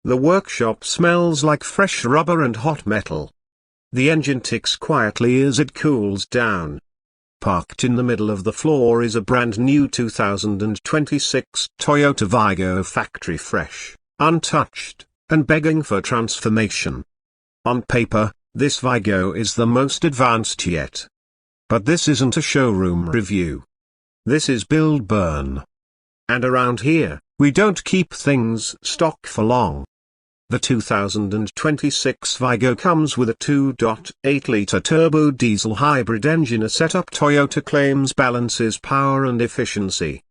The workshop smells like fresh rubber and hot metal. The engine ticks quietly as it cools down. Parked in the middle of the floor is a brand new 2026 Toyota Vigo, factory fresh, untouched, and begging for transformation. On paper, this Vigo is the most advanced yet. But this isn't a showroom review. This is build burn. And around here, we don't keep things stock for long. The 2026 Vigo comes with a 2.8-litre turbo diesel hybrid engine, a setup Toyota claims balances power and efficiency.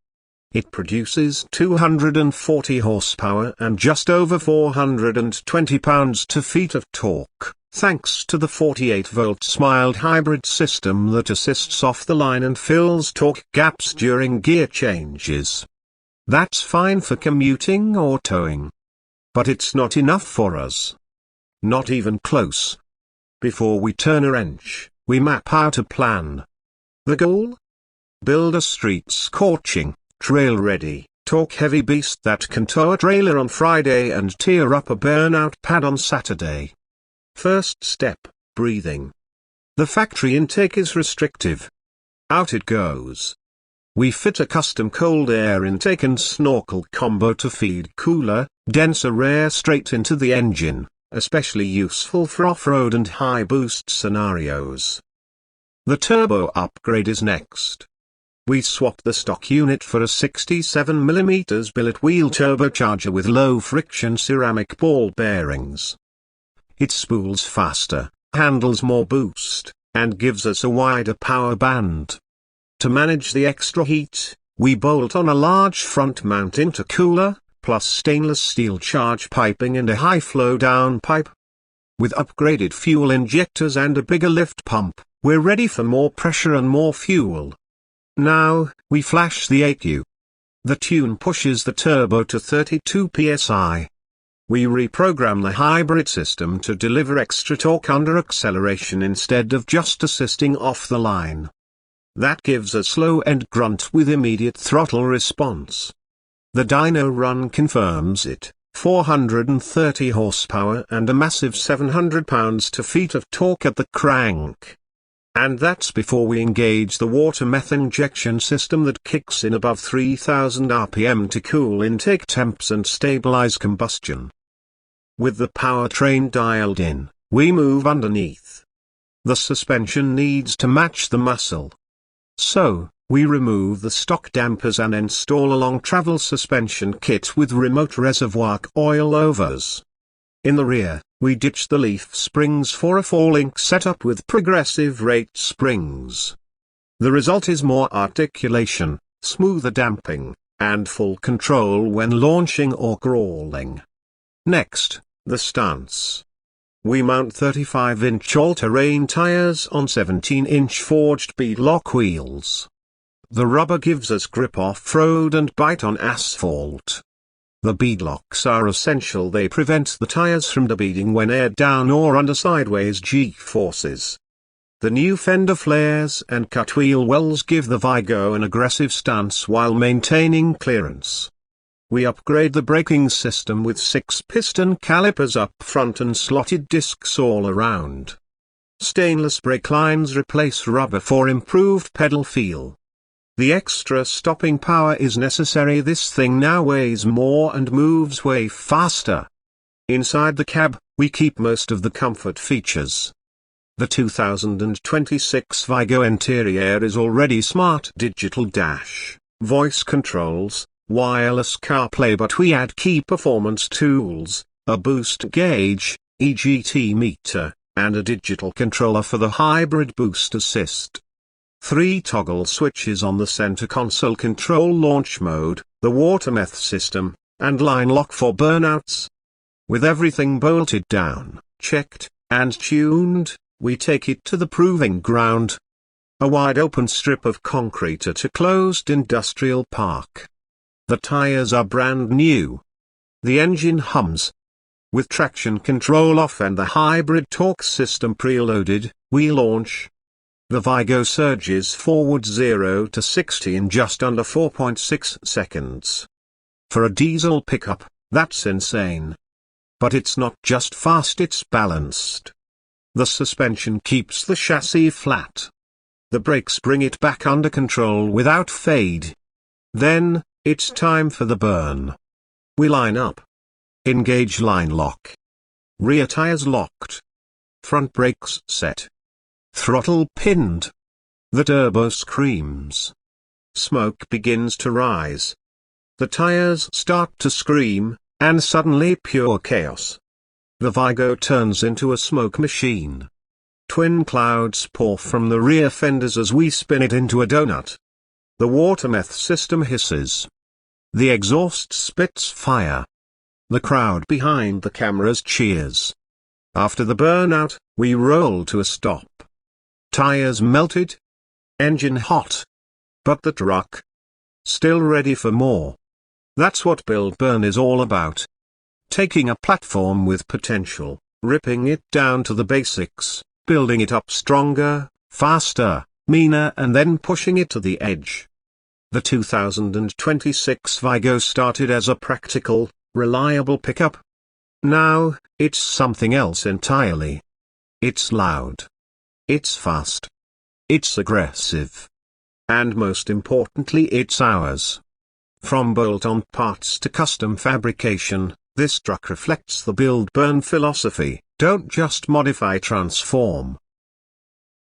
It produces 240 horsepower and just over 420 pounds-feet of torque, thanks to the 48-volt mild hybrid system that assists off the line and fills torque gaps during gear changes. That's fine for commuting or towing. But it's not enough for us. Not even close. Before we turn a wrench, we map out a plan. The goal? Build a street-scorching, trail-ready, torque-heavy beast that can tow a trailer on Friday and tear up a burnout pad on Saturday. First step, breathing. The factory intake is restrictive. Out it goes. We fit a custom cold air intake and snorkel combo to feed cooler, denser air straight into the engine, especially useful for off-road and high boost scenarios. The turbo upgrade is next. We swap the stock unit for a 67mm billet wheel turbocharger with low-friction ceramic ball bearings. It spools faster, handles more boost, and gives us a wider power band. To manage the extra heat, we bolt on a large front mount intercooler, plus stainless steel charge piping and a high-flow downpipe. With upgraded fuel injectors and a bigger lift pump, we're ready for more pressure and more fuel. Now, we flash the EQ. The tune pushes the turbo to 32 psi. We reprogram the hybrid system to deliver extra torque under acceleration instead of just assisting off the line. That gives a slow end grunt with immediate throttle response. The dyno run confirms it, 430 horsepower and a massive 700 pounds-feet of torque at the crank. And that's before we engage the water method injection system that kicks in above 3000 RPM to cool intake temps and stabilize combustion. With the powertrain dialed in, we move underneath. The suspension needs to match the muscle. So, we remove the stock dampers and install a long travel suspension kit with remote reservoir coilovers. In the rear, we ditch the leaf springs for a 4-link setup with progressive rate springs. The result is more articulation, smoother damping, and full control when launching or crawling. Next, the stance. We mount 35-inch all-terrain tires on 17-inch forged beadlock wheels. The rubber gives us grip off-road and bite on asphalt. The beadlocks are essential. They prevent the tires from debeading when aired down or under sideways G-forces. The new fender flares and cut wheel wells give the Vigo an aggressive stance while maintaining clearance. We upgrade the braking system with 6-piston calipers up front and slotted discs all around. Stainless brake lines replace rubber for improved pedal feel. The extra stopping power is necessary. This thing now weighs more and moves way faster. Inside the cab, we keep most of the comfort features. The 2026 Vigo interior is already smart: digital dash, voice controls, wireless CarPlay, but we add key performance tools, a boost gauge, EGT meter, and a digital controller for the hybrid boost assist. 3 toggle switches on the center console control launch mode, the water method system, and line lock for burnouts. With everything bolted down, checked, and tuned, we take it to the proving ground. A wide open strip of concrete at a closed industrial park. The tires are brand new. The engine hums. With traction control off and the hybrid torque system preloaded, we launch. The Vigo surges forward 0 to 60 in just under 4.6 seconds. For a diesel pickup, that's insane. But it's not just fast, it's balanced. The suspension keeps the chassis flat. The brakes bring it back under control without fade. Then, it's time for the burn. We line up. Engage line lock. Rear tires locked. Front brakes set. Throttle pinned. The turbo screams. Smoke begins to rise. The tires start to scream, and suddenly pure chaos. The Vigo turns into a smoke machine. Twin clouds pour from the rear fenders as we spin it into a donut. The water meth system hisses. The exhaust spits fire. The crowd behind the cameras cheers. After the burnout, we roll to a stop. Tires melted. Engine hot. But the truck? Still ready for more. That's what Build Burn is all about. Taking a platform with potential, ripping it down to the basics, building it up stronger, faster, meaner, and then pushing it to the edge. The 2026 Vigo started as a practical, reliable pickup. Now, it's something else entirely. It's loud. It's fast. It's aggressive. And most importantly, it's ours. From bolt-on parts to custom fabrication, this truck reflects the build-burn philosophy. Don't just modify, transform.